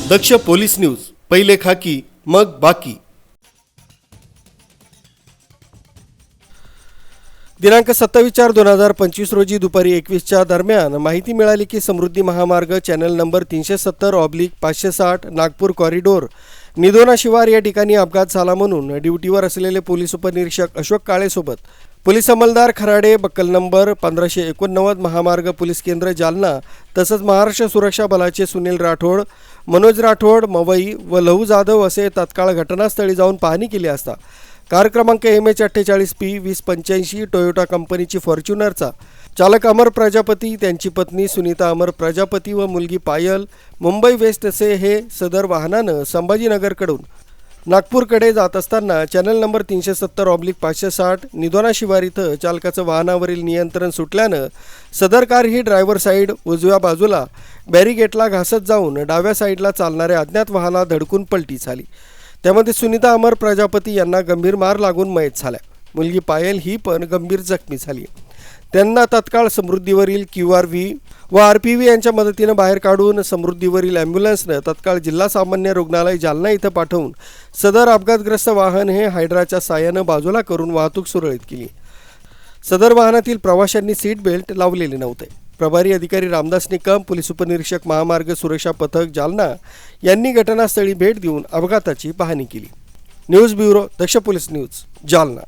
दक्ष police news, पहिले खाकी मग बाकी। दिनांक 27/4/2025 रोजी दुपारी 21च्या दरम्यान माहिती मिळाली की समृद्धी महामार्ग channel number 370/560 Nagpur corridor Nidhona शिवार या ठिकाणी अपघात झाला म्हणून ड्युटीवर असलेले पोलीस उपनिरीक्षक अशोक काळेसोबत पोलीस अंमलदार खराडे बक्कल नंबर 1589 महामार्ग पोलीस केंद्र जालना तसंच महाराष्ट्र सुरक्षा बलाचे सुनील राठोड, मनोज राठोड, मवई व लहू जाधव असे तत्काळ घटनास्थळी जाऊन पाहणी केली असता कार क्रमांक MH48P 2085 टोयोटा कंपनीची फॉर्च्युनरचा चालक अमर प्रजापती, त्यांची पत्नी सुनीता अमर प्रजापती व मुलगी पायल मुंबई वेस्ट असे हे सदर वाहनानं संभाजीनगरकडून नागपूरकडे जात असताना चॅनल नंबर 370/560 निधोना शिवार इथं चालकाचं वाहनावरील नियंत्रण सुटल्यानं सदर कार ही ड्रायव्हर साईड उजव्या बाजूला बॅरिगेटला घासत जाऊन डाव्या साईडला चालणाऱ्या अज्ञात वाहनाला धडकून पलटी झाली। त्यामध्ये सुनीता अमर प्रजापती यांना गंभीर मार लागून मयत झाल्या। मुलगी पायल ही पण गंभीर जखमी झाली। त्यांना तत्काळ समृद्धीवरील QRV व RPV यांच्या मदतीनं बाहेर काढून समृद्धीवरील ॲम्ब्युलन्सनं तत्काळ जिल्हा सामान्य रुग्णालय जालना इथं पाठवून सदर अपघातग्रस्त वाहन हे हायड्राच्या साह्यानं बाजूला करून वाहतूक सुरळीत केली। सदर वाहनातील प्रवाशांनी सीट बेल्ट लावलेले नव्हते। प्रभारी अधिकारी रामदास निकम, पोलीस उपनिरीक्षक महामार्ग सुरक्षा पथक जालना यांनी घटनास्थळी भेट देऊन अपघाताची पाहणी केली। न्यूज ब्युरो, दक्ष पोलीस न्यूज, जालना।